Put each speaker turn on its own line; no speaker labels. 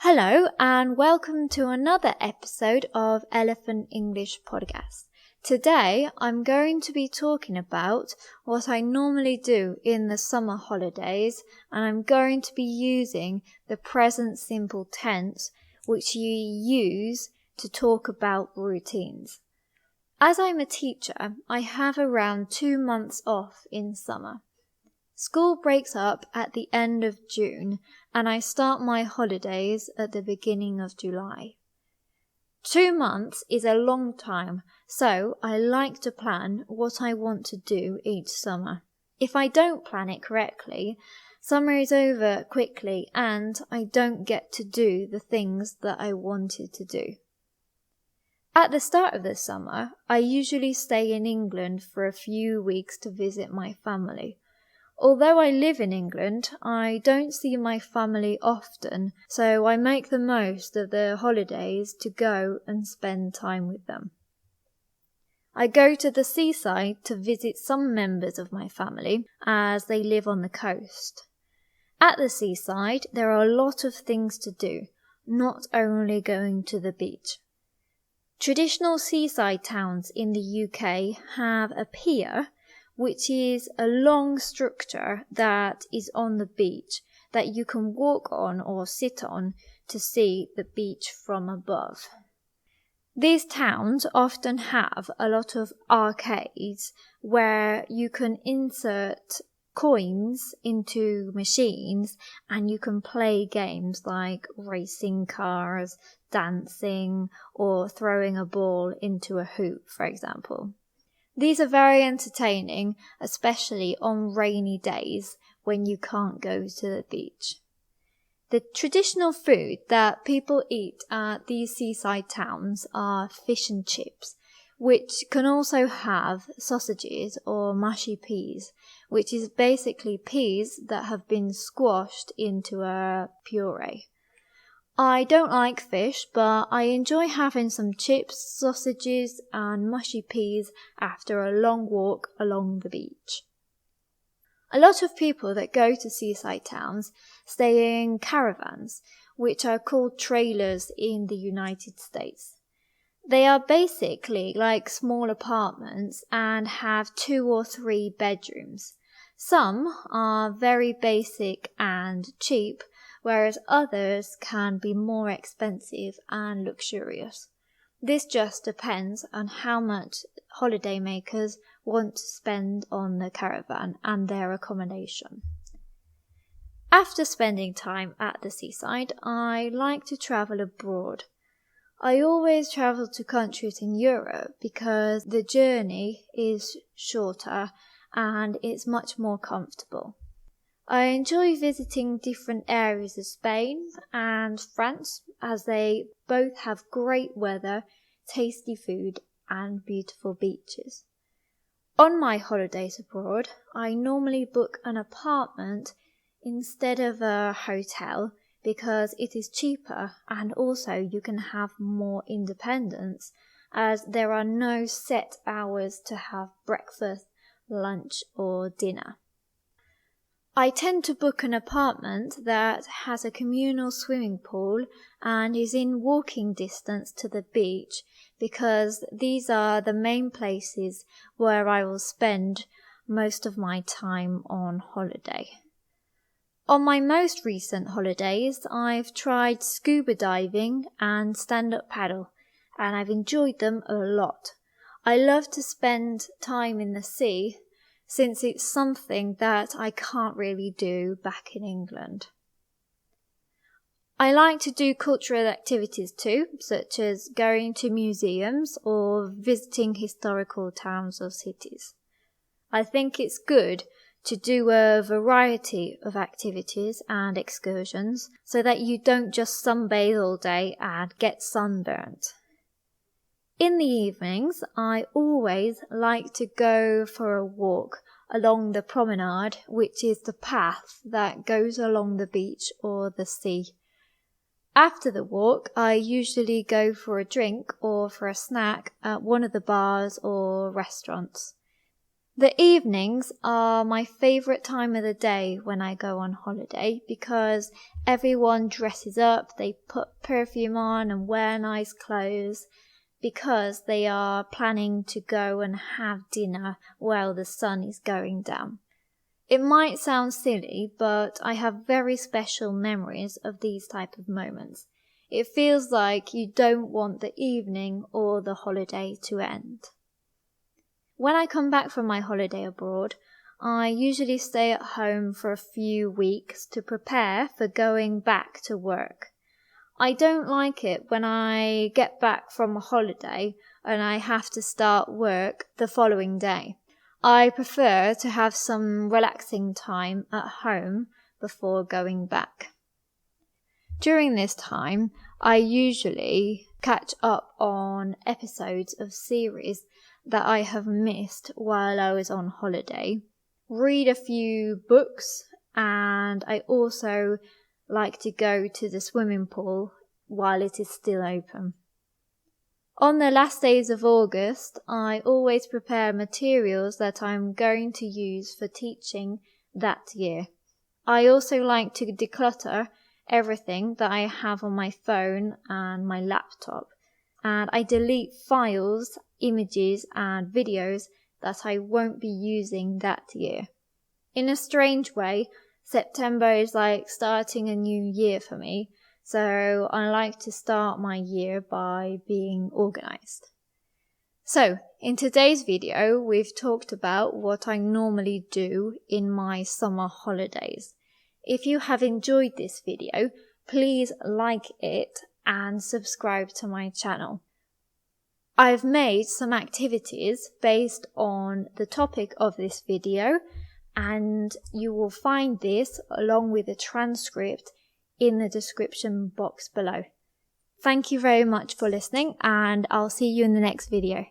Hello and welcome to another episode of Elephant English Podcast. Today I'm going to be talking about what I normally do in the summer holidays, and I'm going to be using the present simple tense which you use to talk about routines. As I'm a teacher, I have around 2 months off in summer. School breaks up at the end of June and I start my holidays at the beginning of July. 2 months is a long time, so I like to plan what I want to do each summer. If I don't plan it correctly, summer is over quickly and I don't get to do the things that I wanted to do. At the start of the summer, I usually stay in England for a few weeks to visit my family. Although I live in England, I don't see my family often, so I make the most of the holidays to go and spend time with them. I go to the seaside to visit some members of my family, as they live on the coast. At the seaside, there are a lot of things to do, not only going to the beach. Traditional seaside towns in the UK have a pier, which is a long structure that is on the beach that you can walk on or sit on to see the beach from above. These towns often have a lot of arcades where you can insert coins into machines and you can play games like racing cars, dancing, or throwing a ball into a hoop, for example. These are very entertaining, especially on rainy days when you can't go to the beach. The traditional food that people eat at these seaside towns are fish and chips, which can also have sausages or mushy peas, which is basically peas that have been squashed into a puree. I don't like fish, but I enjoy having some chips, sausages and mushy peas after a long walk along the beach. A lot of people that go to seaside towns stay in caravans, which are called trailers in the United States. They are basically like small apartments and have 2 or 3 bedrooms. Some are very basic and cheap, whereas others can be more expensive and luxurious. This just depends on how much holidaymakers want to spend on the caravan and their accommodation. After spending time at the seaside, I like to travel abroad. I always travel to countries in Europe because the journey is shorter and it's much more comfortable. I enjoy visiting different areas of Spain and France as they both have great weather, tasty food and beautiful beaches. On my holidays abroad, I normally book an apartment instead of a hotel because it is cheaper and also you can have more independence as there are no set hours to have breakfast, lunch or dinner. I tend to book an apartment that has a communal swimming pool and is in walking distance to the beach because these are the main places where I will spend most of my time on holiday. On my most recent holidays, I've tried scuba diving and stand-up paddle, and I've enjoyed them a lot. I love to spend time in the sea, since it's something that I can't really do back in England. I like to do cultural activities too, such as going to museums or visiting historical towns or cities. I think it's good to do a variety of activities and excursions so that you don't just sunbathe all day and get sunburnt. In the evenings, I always like to go for a walk along the promenade, which is the path that goes along the beach or the sea. After the walk, I usually go for a drink or for a snack at one of the bars or restaurants. The evenings are my favourite time of the day when I go on holiday because everyone dresses up, they put perfume on and wear nice clothes because they are planning to go and have dinner while the sun is going down. It might sound silly, but I have very special memories of these type of moments. It feels like you don't want the evening or the holiday to end. When I come back from my holiday abroad, I usually stay at home for a few weeks to prepare for going back to work. I don't like it when I get back from a holiday and I have to start work the following day. I prefer to have some relaxing time at home before going back. During this time, I usually catch up on episodes of series that I have missed while I was on holiday, read a few books, and I also like to go to the swimming pool while it is still open. On the last days of August, I always prepare materials that I'm going to use for teaching that year. I also like to declutter everything that I have on my phone and my laptop, and I delete files, images and videos that I won't be using that year. In a strange way, September is like starting a new year for me, so I like to start my year by being organized. So, in today's video, we've talked about what I normally do in my summer holidays. If you have enjoyed this video, please like it and subscribe to my channel. I've made some activities based on the topic of this video, and you will find this along with a transcript in the description box below. Thank you very much for listening, and I'll see you in the next video.